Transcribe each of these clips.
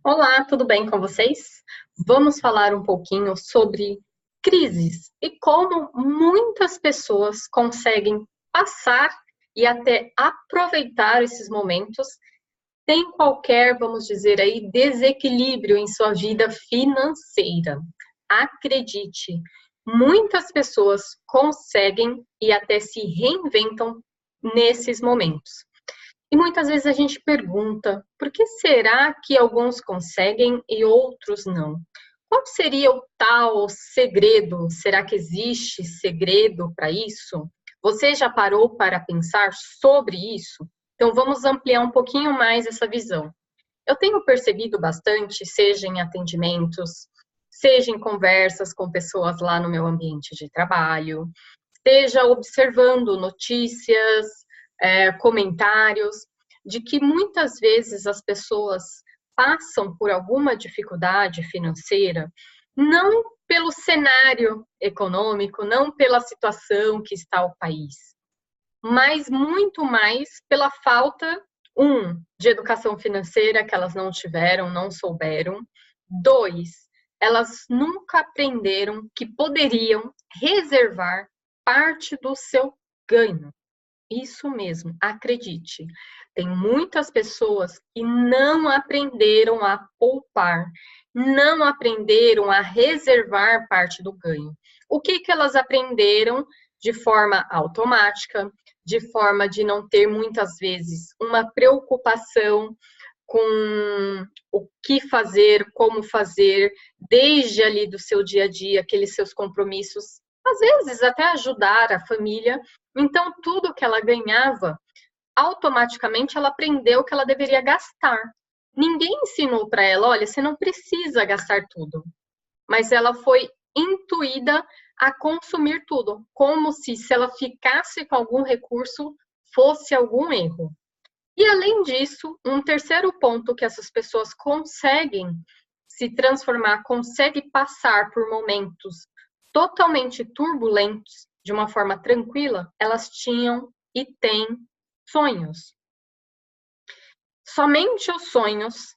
Olá, tudo bem com vocês? Vamos falar um pouquinho sobre crises e como muitas pessoas conseguem passar e até aproveitar esses momentos sem qualquer, vamos dizer aí, desequilíbrio em sua vida financeira. Acredite, muitas pessoas conseguem e até se reinventam nesses momentos. E muitas vezes a gente pergunta, por que será que alguns conseguem e outros não? Qual seria o tal segredo? Será que existe segredo para isso? Você já parou para pensar sobre isso? Então vamos ampliar um pouquinho mais essa visão. Eu tenho percebido bastante, seja em atendimentos, seja em conversas com pessoas lá no meu ambiente de trabalho, seja observando notícias, comentários, de que muitas vezes as pessoas passam por alguma dificuldade financeira, não pelo cenário econômico, não pela situação que está o país, mas muito mais pela falta, de educação financeira que elas não tiveram, não souberam. Dois, elas nunca aprenderam que poderiam reservar parte do seu ganho. Isso mesmo, acredite. Tem muitas pessoas que não aprenderam a poupar, não aprenderam a reservar parte do ganho. O que elas aprenderam de forma automática, de forma de não ter muitas vezes uma preocupação com o que fazer, como fazer, desde ali do seu dia a dia, aqueles seus compromissos, às vezes até ajudar a família. Então, tudo que ela ganhava, automaticamente ela aprendeu que ela deveria gastar. Ninguém ensinou para ela, olha, você não precisa gastar tudo. Mas ela foi intuída a consumir tudo, como se ela ficasse com algum recurso fosse algum erro. E além disso, um terceiro ponto que essas pessoas conseguem se transformar, conseguem passar por momentos totalmente turbulentos de uma forma tranquila, elas tinham e têm sonhos. Somente os sonhos,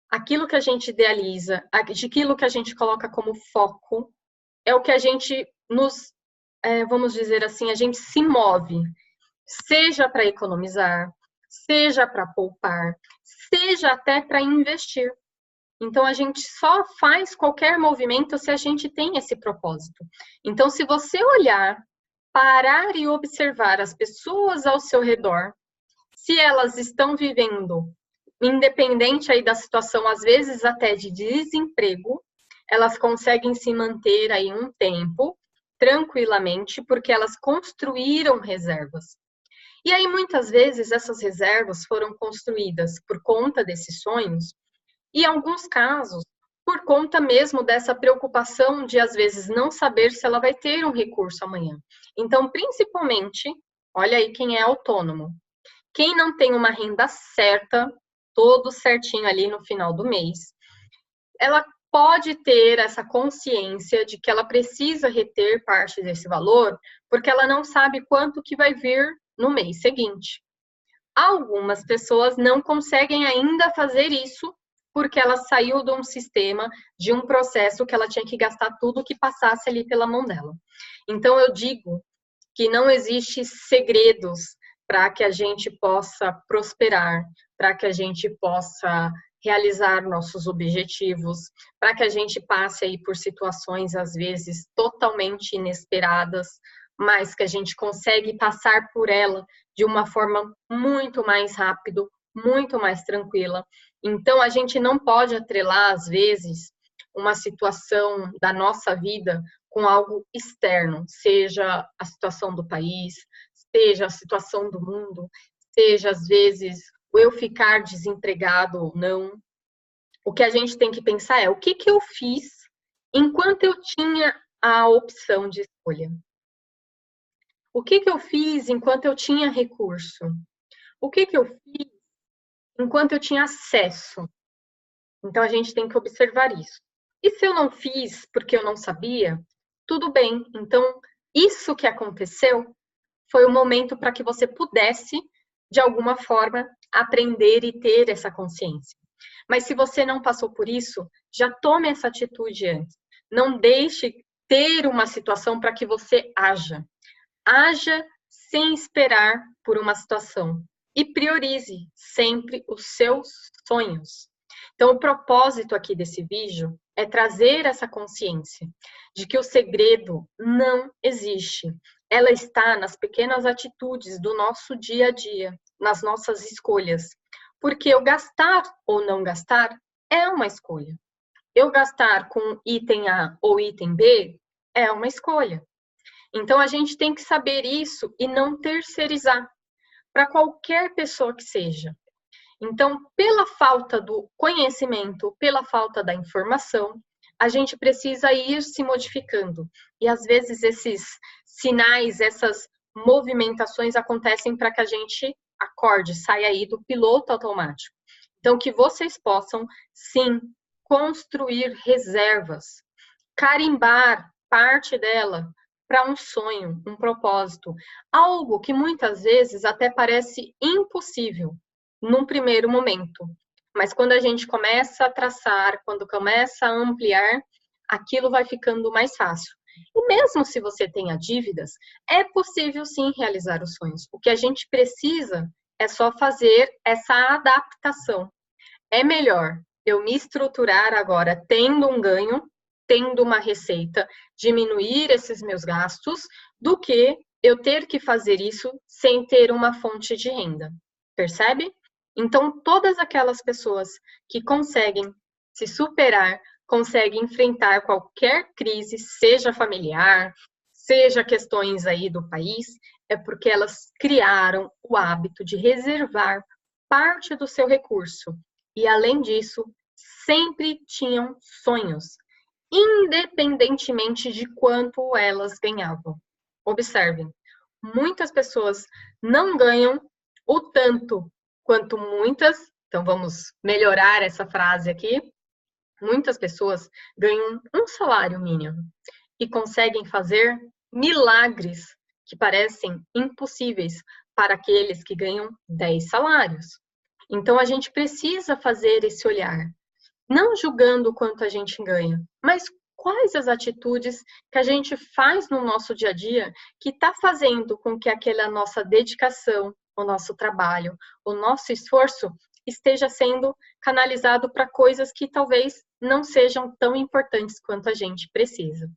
aquilo que a gente idealiza, aquilo que a gente coloca como foco, é o que a gente vamos dizer assim, a gente se move, seja para economizar, seja para poupar, seja até para investir. Então, a gente só faz qualquer movimento se a gente tem esse propósito. Então, se você olhar, parar e observar as pessoas ao seu redor, se elas estão vivendo, independente aí da situação, às vezes até de desemprego, elas conseguem se manter aí um tempo tranquilamente, porque elas construíram reservas. E aí, muitas vezes, essas reservas foram construídas por conta desses sonhos, e em alguns casos, por conta mesmo dessa preocupação de, às vezes, não saber se ela vai ter um recurso amanhã. Então, principalmente, olha aí quem é autônomo. Quem não tem uma renda certa, todo certinho ali no final do mês, ela pode ter essa consciência de que ela precisa reter parte desse valor, porque ela não sabe quanto que vai vir no mês seguinte. Algumas pessoas não conseguem ainda fazer isso porque ela saiu de um sistema, de um processo que ela tinha que gastar tudo que passasse ali pela mão dela. Então eu digo que não existe segredos para que a gente possa prosperar, para que a gente possa realizar nossos objetivos, para que a gente passe aí por situações às vezes totalmente inesperadas, mas que a gente consegue passar por ela de uma forma muito mais rápido, muito mais tranquila. Então a gente não pode atrelar às vezes uma situação da nossa vida com algo externo, seja a situação do país, seja a situação do mundo, seja às vezes o eu ficar desempregado ou não. O que a gente tem que pensar é o que eu fiz enquanto eu tinha a opção de escolha. O que eu fiz enquanto eu tinha recurso? O que eu fiz enquanto eu tinha acesso? Então a gente tem que observar isso. E se eu não fiz porque eu não sabia, tudo bem. Então, isso que aconteceu foi o momento para que você pudesse, de alguma forma, aprender e ter essa consciência. Mas se você não passou por isso, já tome essa atitude antes. Não deixe ter uma situação para que você haja. Haja sem esperar por uma situação. E priorize sempre os seus sonhos. Então, o propósito aqui desse vídeo é trazer essa consciência de que o segredo não existe. Ela está nas pequenas atitudes do nosso dia a dia, nas nossas escolhas. Porque eu gastar ou não gastar é uma escolha. Eu gastar com item A ou item B é uma escolha. Então, a gente tem que saber isso e não terceirizar para qualquer pessoa que seja. Então, pela falta do conhecimento, pela falta da informação, a gente precisa ir se modificando. E às vezes esses sinais, essas movimentações acontecem para que a gente acorde, saia aí do piloto automático. Então, que vocês possam, sim, construir reservas, carimbar parte dela para um sonho, um propósito, algo que muitas vezes até parece impossível num primeiro momento. Mas quando a gente começa a traçar, quando começa a ampliar, aquilo vai ficando mais fácil. E mesmo se você tenha dívidas, é possível sim realizar os sonhos. O que a gente precisa é só fazer essa adaptação. É melhor eu me estruturar agora tendo um ganho, tendo uma receita, diminuir esses meus gastos, do que eu ter que fazer isso sem ter uma fonte de renda. Percebe? Então, todas aquelas pessoas que conseguem se superar, conseguem enfrentar qualquer crise, seja familiar, seja questões aí do país, é porque elas criaram o hábito de reservar parte do seu recurso. E, além disso, sempre tinham sonhos, independentemente de quanto elas ganhavam. Observem, muitas pessoas não ganham o tanto quanto muitas, então vamos melhorar essa frase aqui, muitas pessoas ganham um salário mínimo e conseguem fazer milagres que parecem impossíveis para aqueles que ganham 10 salários. Então a gente precisa fazer esse olhar, não julgando o quanto a gente ganha, mas quais as atitudes que a gente faz no nosso dia a dia que está fazendo com que aquela nossa dedicação, o nosso trabalho, o nosso esforço esteja sendo canalizado para coisas que talvez não sejam tão importantes quanto a gente precisa.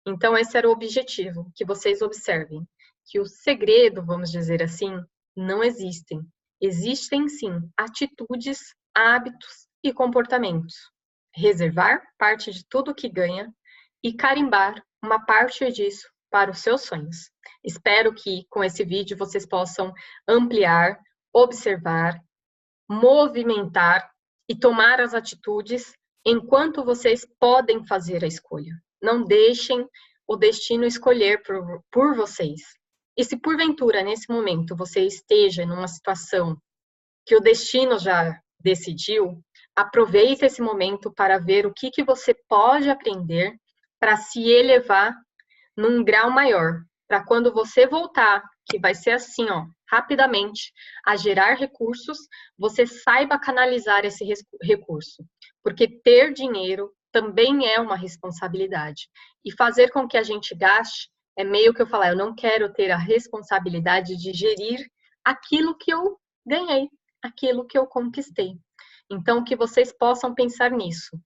Então, esse era o objetivo, que vocês observem que o segredo, vamos dizer assim, não existem. Existem, sim, atitudes, hábitos e comportamentos. Reservar parte de tudo que ganha e carimbar uma parte disso para os seus sonhos. Espero que com esse vídeo vocês possam ampliar, observar, movimentar e tomar as atitudes enquanto vocês podem fazer a escolha. Não deixem o destino escolher por vocês. E se porventura, nesse momento, você esteja numa situação que o destino já decidiu, aproveite esse momento para ver o que você pode aprender para se elevar num grau maior, para quando você voltar, que vai ser assim, ó, rapidamente, a gerar recursos, você saiba canalizar esse recurso. Porque ter dinheiro também é uma responsabilidade. E fazer com que a gente gaste é meio que eu falar, eu não quero ter a responsabilidade de gerir aquilo que eu ganhei, aquilo que eu conquistei. Então, que vocês possam pensar nisso.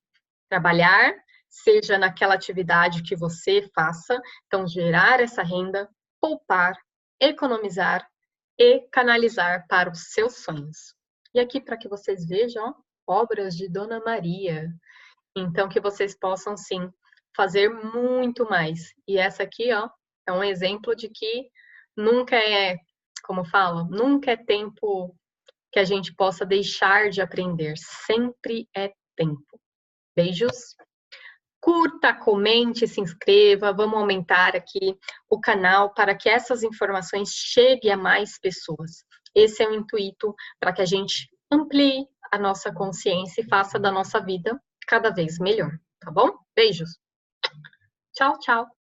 Trabalhar, seja naquela atividade que você faça, então gerar essa renda, poupar, economizar e canalizar para os seus sonhos. E aqui para que vocês vejam, ó, obras de Dona Maria. Então que vocês possam sim fazer muito mais. E essa aqui, ó, é um exemplo de que nunca é, como fala, nunca é tempo que a gente possa deixar de aprender. Sempre é tempo. Beijos. Curta, comente, se inscreva, vamos aumentar aqui o canal para que essas informações cheguem a mais pessoas. Esse é o intuito para que a gente amplie a nossa consciência e faça da nossa vida cada vez melhor, tá bom? Beijos. Tchau, tchau.